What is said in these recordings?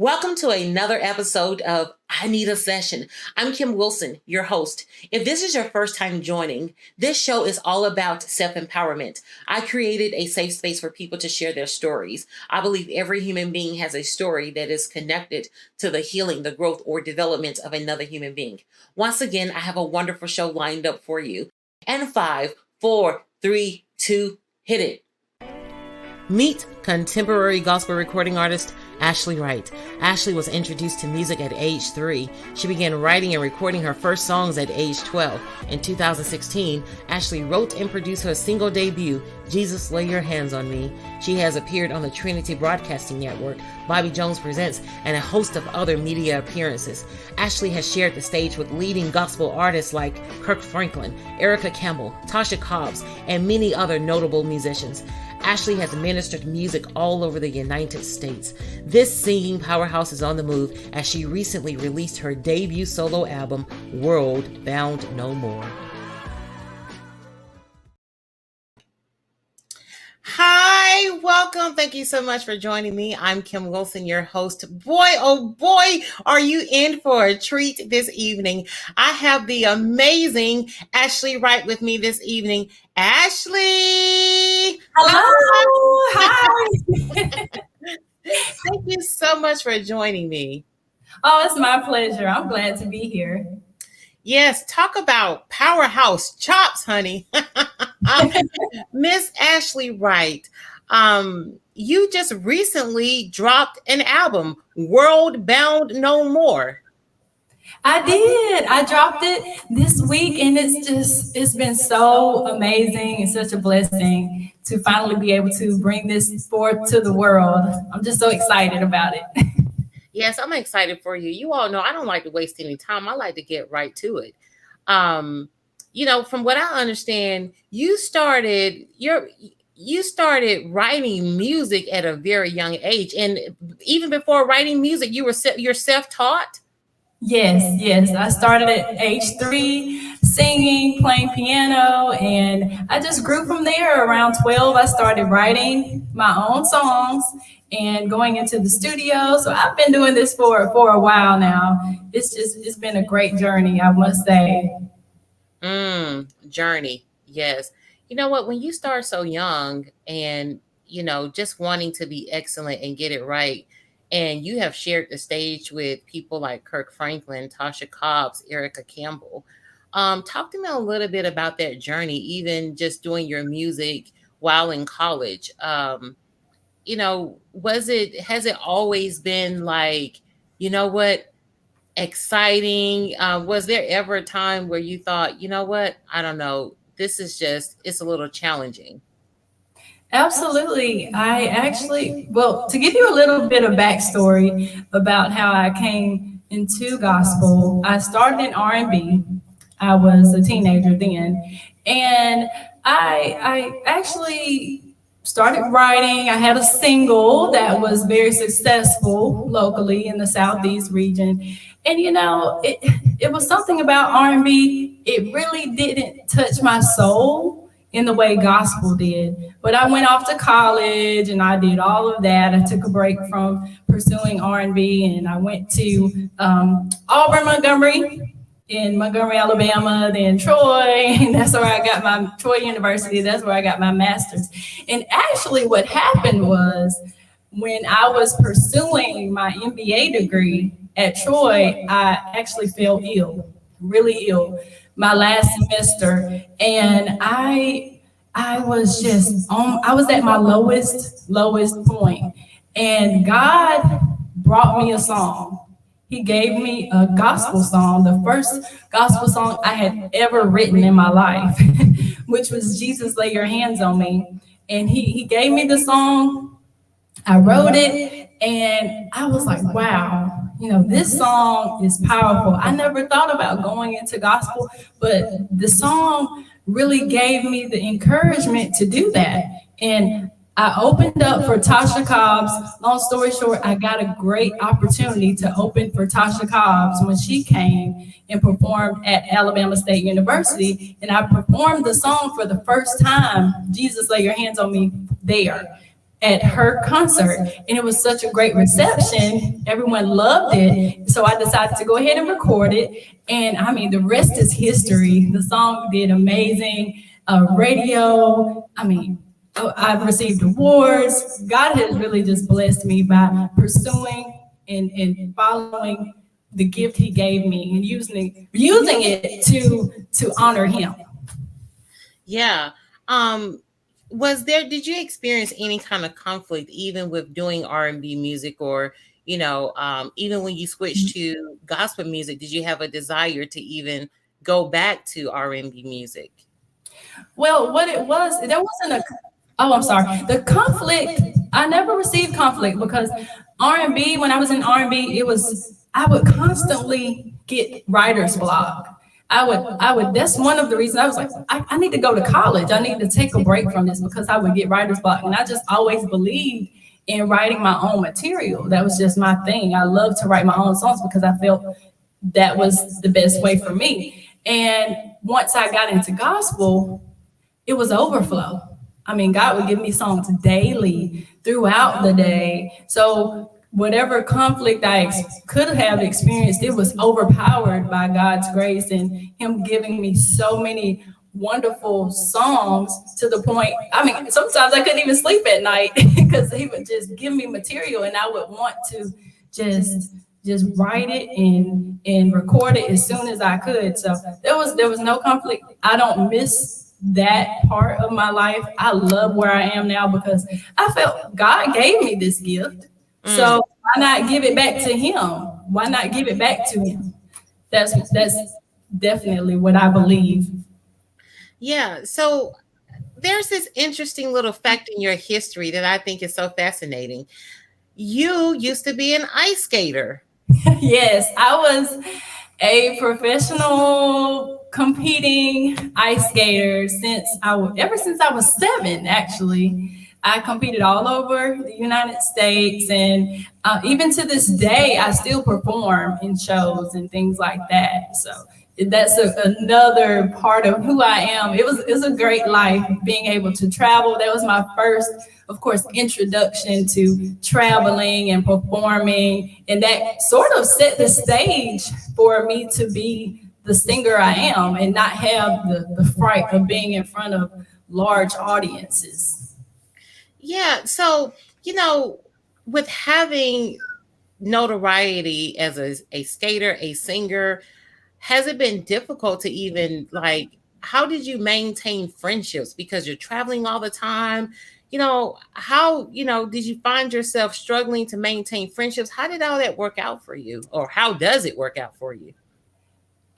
Welcome to another episode of I Need a Session. I'm Kim Wilson, your host. If this is your first time joining, this show is all about self-empowerment. I created a safe space for people to share their stories. I believe every human being has a story that is connected to the healing, the growth, or development of another human being. Once again, I have a wonderful show lined up for you. And 5, 4, 3, 2, hit it. Meet contemporary gospel recording artist Ashley Wright. Ashley was introduced to music at age 3. She began writing and recording her first songs at age 12. In 2016, Ashley wrote and produced her single debut, Jesus Lay Your Hands on Me. She has appeared on the Trinity Broadcasting Network, Bobby Jones Presents, and a host of other media appearances. Ashley has shared the stage with leading gospel artists like Kirk Franklin, Campbell, Tasha Cobbs, and many other notable musicians. Ashley has ministered music all over the United States. This singing powerhouse is on the move as she recently released her debut solo album, World Bound No More. Hi, welcome. Thank you so much for joining me. I'm Kim Wilson, your host. Boy, oh boy, are you in for a treat this evening. I have the amazing Ashley Wright with me this evening. Ashley! Hello! Hi! Thank you so much for joining me. Oh, it's my pleasure. I'm glad to be here. Yes, talk about powerhouse chops, honey. Miss Ashley Wright, you just recently dropped an album, World Bound No More. I did. I dropped it this week, and it's been so amazing and such a blessing to finally be able to bring this forth to the world. I'm just so excited about it. Yes, I'm excited for you. You all know I don't like to waste any time. I like to get right to it. From what I understand, you started writing music at a very young age, and even before writing music, you're self-taught. Yes. I started at age 3, singing, playing piano, and I just grew from there. Around 12, I started writing my own songs and going into the studio. So I've been doing this for a while now. It's been a great journey, I must say. Journey. Yes. You know what? When you start so young and, just wanting to be excellent and get it right, and you have shared the stage with people like Kirk Franklin, Tasha Cobbs, Campbell. Talk to me a little bit about that journey, even just doing your music while in college. Has it always been like, exciting? Was there ever a time where you thought, I don't know, it's a little challenging? Absolutely. To give you a little bit of backstory about how I came into gospel, I started in R&B. I was a teenager then, and I actually started writing. I had a single that was very successful locally in the Southeast region. And, it was something about R&B. It really didn't touch my soul in the way gospel did. But I went off to college and I did all of that. I took a break from pursuing R&B and I went to Auburn, Montgomery, in Montgomery, Alabama, then Troy. And that's where I got my Troy University. That's where I got my master's. And actually what happened was when I was pursuing my MBA degree at Troy, I actually fell ill, really ill, my last semester. And I was I was at my lowest point. And God brought me a song. He gave me a gospel song, the first gospel song I had ever written in my life, which was Jesus Lay Your Hands on Me. And he gave me the song. I wrote it and I was like, wow, this song is powerful. I never thought about going into gospel, but the song really gave me the encouragement to do that. And I opened up for Tasha Cobbs. Long story short, I got a great opportunity to open for Tasha Cobbs when she came and performed at Alabama State University. And I performed the song for the first time, Jesus Lay Your Hands on Me, there. at her concert, and it was such a great reception. Everyone loved it, so I decided to go ahead and record it. And I mean, the rest is history. The song did amazing. Radio. I mean, I've received awards. God has really just blessed me by pursuing and following the gift He gave me and using it to honor Him. Yeah. Did you experience any kind of conflict even with doing R&B music, or even when you switched to gospel music, did you have a desire to even go back to R&B music? Well, what it was, there wasn't a, oh, I'm sorry. The conflict, I never received conflict because R&B, when I was in R&B, I would constantly get writer's block. That's one of the reasons I was like, I need to go to college. I need to take a break from this because I would get writer's block. And I just always believed in writing my own material. That was just my thing. I love to write my own songs because I felt that was the best way for me. And once I got into gospel, it was overflow. I mean, God would give me songs daily throughout the day. So whatever conflict I could have experienced, it was overpowered by God's grace and Him giving me so many wonderful songs to the point, I mean, sometimes I couldn't even sleep at night because He would just give me material and I would want to just write it and record it as soon as I could. So there was no conflict. I don't miss that part of my life. I love where I am now because I felt God gave me this gift. So why not give it back to Him? Why not give it back to Him? That's definitely what I believe. Yeah. So there's this interesting little fact in your history that I think is so fascinating. You used to be an ice skater. Yes, I was a professional competing ice skater ever since I was 7, actually. I competed all over the United States, and even to this day, I still perform in shows and things like that. So that's another part of who I am. It was a great life being able to travel. That was my first, of course, introduction to traveling and performing, and that sort of set the stage for me to be the singer I am and not have the fright of being in front of large audiences. Yeah. So, with having notoriety as a skater, a singer, has it been difficult to even how did you maintain friendships? Because you're traveling all the time. How, did you find yourself struggling to maintain friendships? How did all that work out for you? Or how does it work out for you?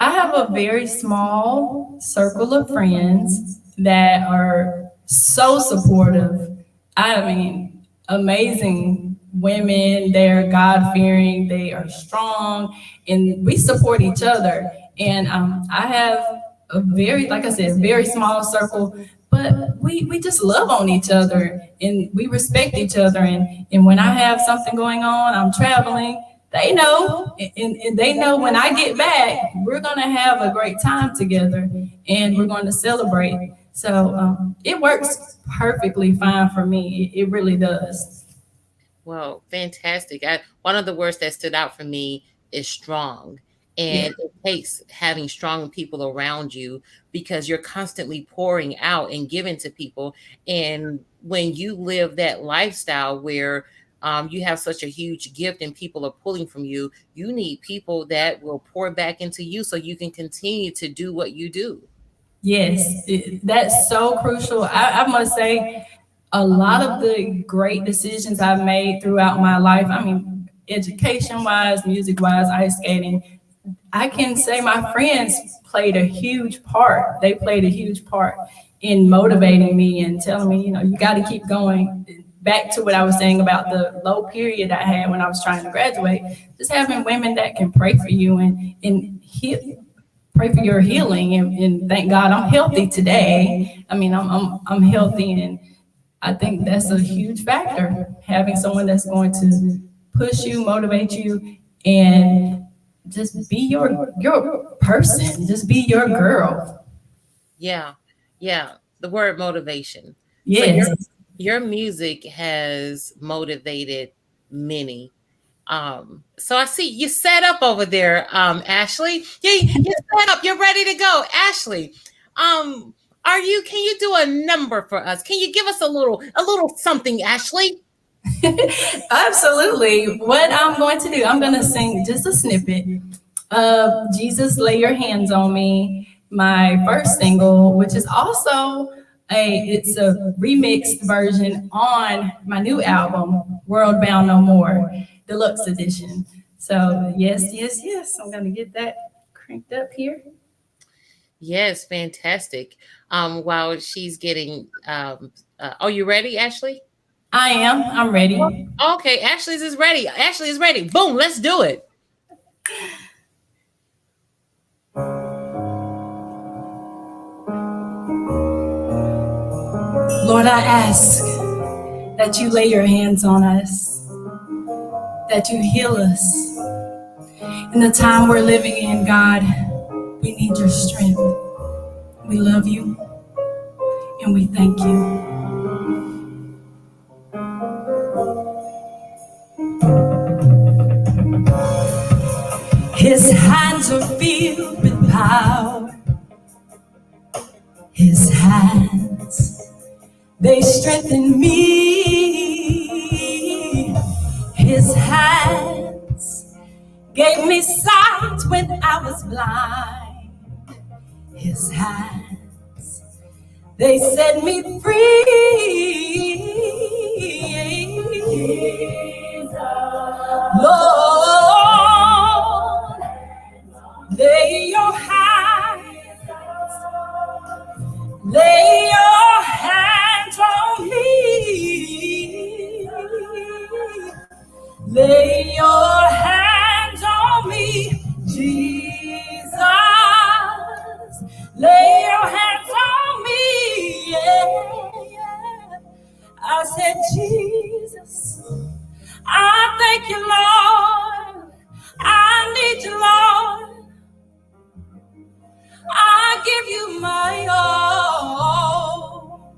I have a very small circle of friends that are so supportive. I mean, amazing women. They're God fearing. They are strong, and we support each other. And I have a very, like I said, very small circle, but we just love on each other and we respect each other. And when I have something going on, I'm traveling. They know, and they know when I get back, we're going to have a great time together and we're going to celebrate. So it works perfectly fine for me. It really does. Well, fantastic. One of the words that stood out for me is strong. Yeah. And it takes having strong people around you because you're constantly pouring out and giving to people. And when you live that lifestyle where you have such a huge gift and people are pulling from you, you need people that will pour back into you so you can continue to do what you do. Yes, that's so crucial. I must say, a lot of the great decisions I've made throughout my life, I mean, education wise, music wise, ice skating, I can say my friends played a huge part. They played a huge part in motivating me and telling me, you got to keep going. Back to what I was saying about the low period I had when I was trying to graduate, just having women that can pray for you and pray for your healing and thank God I'm healthy today. I mean, I'm healthy, and I think that's a huge factor. Having someone that's going to push you, motivate you, and just be your person. Just be your girl. Yeah. Yeah. The word motivation. So Yes. Your music has motivated many. So I see you set up over there, Ashley. You set up. You're ready to go, Ashley. Um, Can you do a number for us? Can you give us a little something, Ashley? Absolutely. What I'm going to do, I'm going to sing just a snippet of Jesus Lay Your Hands on Me, my first single, which is also it's a remixed version on my new album, World Bound No More, Deluxe Edition. So yes, yes, yes. I'm going to get that cranked up here. Yes, fantastic. While she's getting, are you ready, Ashley? I am. I'm ready. Okay, Ashley's is ready. Ashley is ready. Boom, let's do it. Lord, I ask that you lay your hands on us, that you heal us. In the time we're living in, God, we need your strength. We love you and we thank you. His hands are filled with power. His hands, they strengthen me. His hands gave me sight when I was blind. His hands, they set me free. Lord, lay your hands, lay your hands on me. Lay your hands on me, Jesus. Lay your hands on me, yeah, yeah. I said, Jesus, I thank you, Lord. I need you, Lord. I give you my all.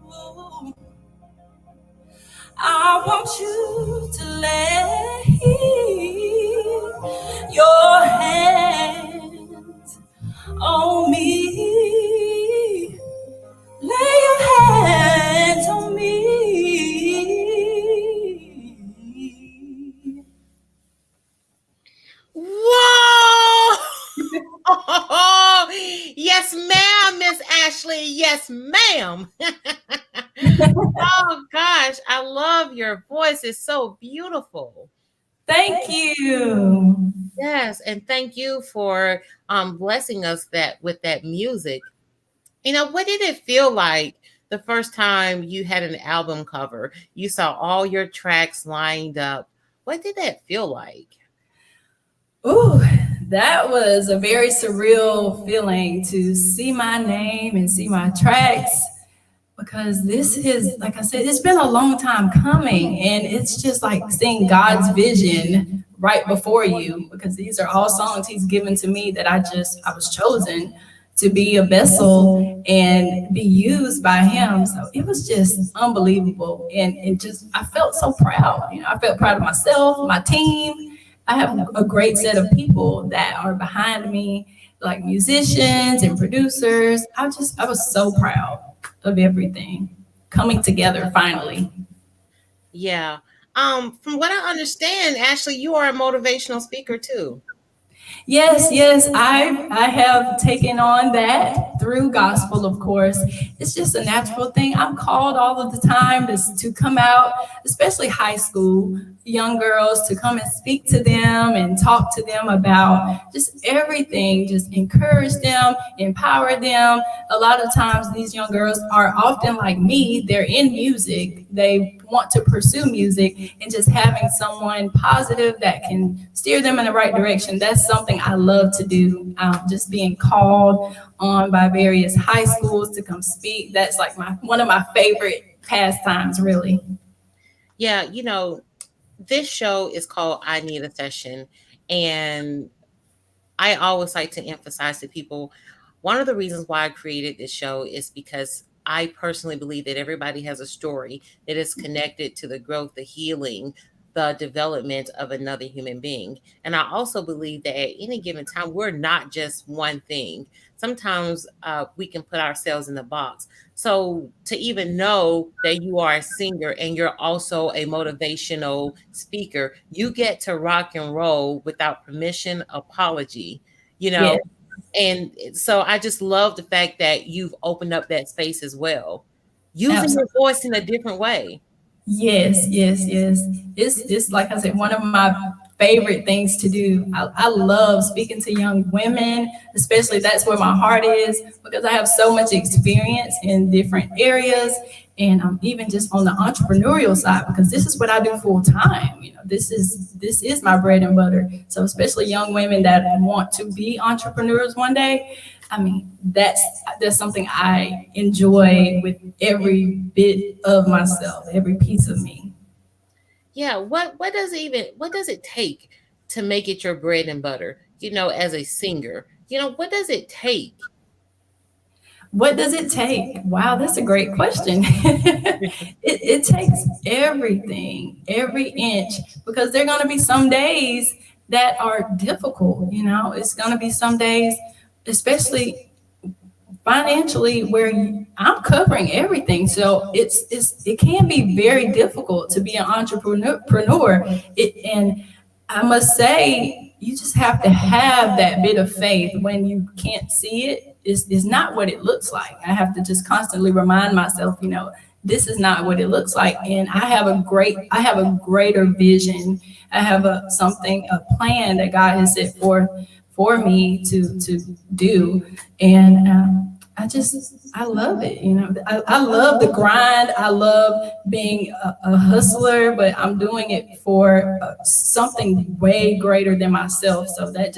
I want you to lay your hands on me. Lay your hands on me. Whoa! Yes, ma'am, Miss Ashley. Yes, ma'am. Oh gosh, I love your voice. It's so beautiful. Thank you. Yes, and thank you for blessing us that with that music. What did it feel like the first time you had an album cover? You saw all your tracks lined up. What did that feel like? Ooh, that was a very surreal feeling to see my name and see my tracks, because this is, like I said, it's been a long time coming, and it's just like seeing God's vision right before you, because these are all songs he's given to me that I was chosen to be a vessel and be used by him. So it was just unbelievable, and it just, I felt so proud. I felt proud of myself, my team. I have a great set of people that are behind me, like musicians and producers. I was so proud of everything coming together finally. Yeah. From what I understand, Ashley, you are a motivational speaker too. Yes, yes, I have taken on that through gospel, of course. It's just a natural thing. I'm called all of the time to come out, especially high school young girls, to come and speak to them and talk to them about just everything, just encourage them, empower them. A lot of times these young girls are often like me, they're in music, they want to pursue music, and just having someone positive that can steer them in the right direction, that's something I love to do. Just being called on by various high schools to come speak, that's like one of my favorite pastimes, really. Yeah, this show is called I Need a Session. And I always like to emphasize to people, one of the reasons why I created this show is because I personally believe that everybody has a story that is connected to the growth, the healing, the development of another human being. And I also believe that at any given time, we're not just one thing. Sometimes we can put ourselves in the box. So to even know that you are a singer and you're also a motivational speaker, you get to rock and roll without permission, apology, you Yeah, know. And so I just love the fact that you've opened up that space as well, using your absolutely. voice in a different way. Yes, yes, yes. It's like I said, one of my favorite things to do. I love speaking to young women, especially that's where my heart is because I have so much experience in different areas, and even just on the entrepreneurial side because this is what I do full time. You know, this is my bread and butter. So especially young women that want to be entrepreneurs one day. I mean, that's something I enjoy with every bit of myself, every piece of me. Yeah, what does it take to make it your bread and butter? As a singer, what does it take? What does it take? Wow, that's a great question. It takes everything, every inch, because there are going to be some days that are difficult. You know, it's going to be some days, especially financially where I'm covering everything. So it can be very difficult to be an entrepreneur. And I must say, you just have to have that bit of faith when you can't see it. Is not what it looks like. I have to just constantly remind myself, this is not what it looks like. And I have a greater vision. I have a plan that God has set forth for me to do. And I love it. I love the grind. I love being a hustler, but I'm doing it for something way greater than myself. So that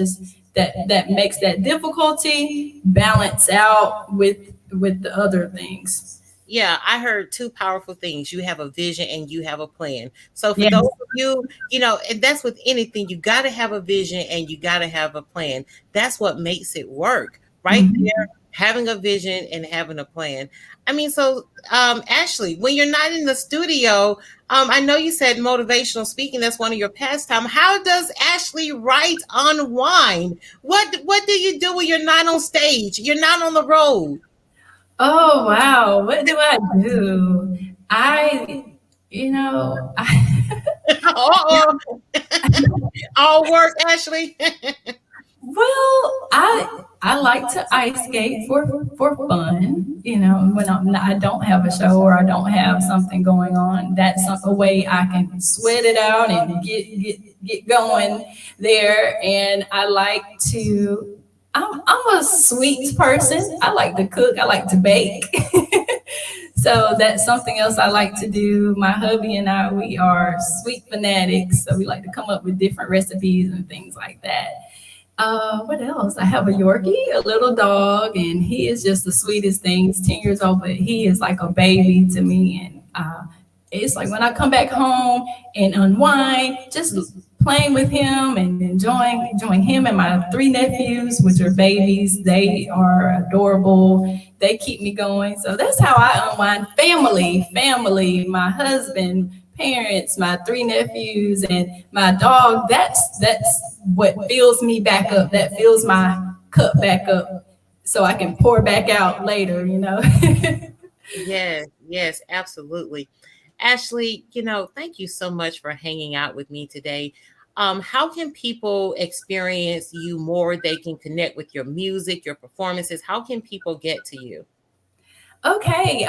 makes that difficulty balance out with the other things. Yeah, I heard two powerful things. You have a vision and you have a plan. So for Yes. those of you, and that's with anything, you got to have a vision and you got to have a plan. That's what makes it work right there. Mhm. Having a vision and having a plan. I mean, so Ashley, when you're not in the studio, I know you said motivational speaking. That's one of your pastime. How does Ashley Wright unwind? What do you do when you're not on stage? You're not on the road. Oh wow, what do I do? I, I, Uh-oh. All work, Ashley. well, I like to ice skate for fun. When I don't have a show or I don't have something going on, that's a way I can sweat it out and get going there. And I like to. I'm a sweet person. I like to cook. I like to bake. So that's something else I like to do. My hubby and I, we are sweet fanatics. So we like to come up with different recipes and things like that. What else? I have a Yorkie, a little dog, and he is just the sweetest thing. He's 10 years old, but he is like a baby to me. And it's like when I come back home and unwind, just playing with him and enjoying him and my three nephews, which are babies. They are adorable. They keep me going. So that's how I unwind. Family, my husband, parents, my three nephews, and my dog. That's what fills me back up. That fills my cup back up, so I can pour back out later. Yes, yes, absolutely. Ashley, thank you so much for hanging out with me today. How can people experience you more? They can connect with your music, your performances. How can people get to you? Okay,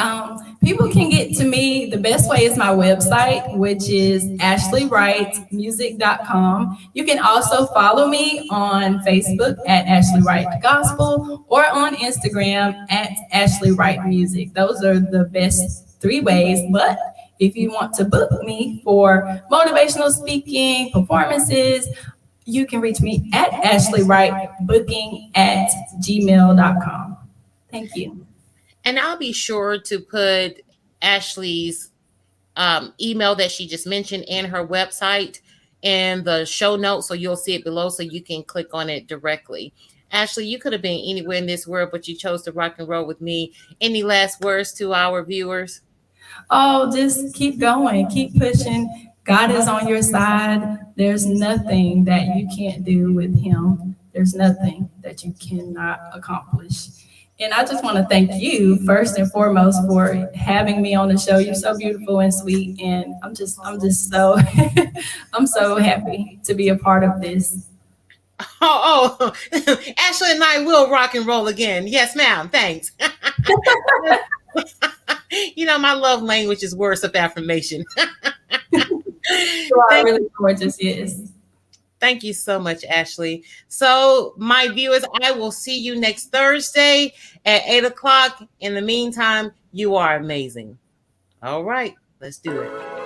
people can get to me. The best way is my website, which is ashley.wrightmusic.com. You can also follow me on Facebook at Ashley Wright Gospel or on Instagram at Ashley Wright Music. Those are the best three ways. But if you want to book me for motivational speaking, performances, you can reach me at Ashley Wright Booking at gmail.com. Thank you. And I'll be sure to put Ashley's email that she just mentioned and her website in the show notes. So you'll see it below so you can click on it directly. Ashley, you could have been anywhere in this world, but you chose to rock and roll with me. Any last words to our viewers? Oh, just keep going, keep pushing. God is on your side. There's nothing that you can't do with Him. There's nothing that you cannot accomplish. And I just want to thank you first and foremost for having me on the show. You're so beautiful and sweet, and I'm just so I'm so happy to be a part of this. Oh, Ashley and I will rock and roll again. Yes, ma'am. Thanks. My love language is words of affirmation. You are really gorgeous, yes. Thank you so much, Ashley. So, my viewers, I will see you next Thursday at 8 o'clock. In the meantime, you are amazing. All right, let's do it.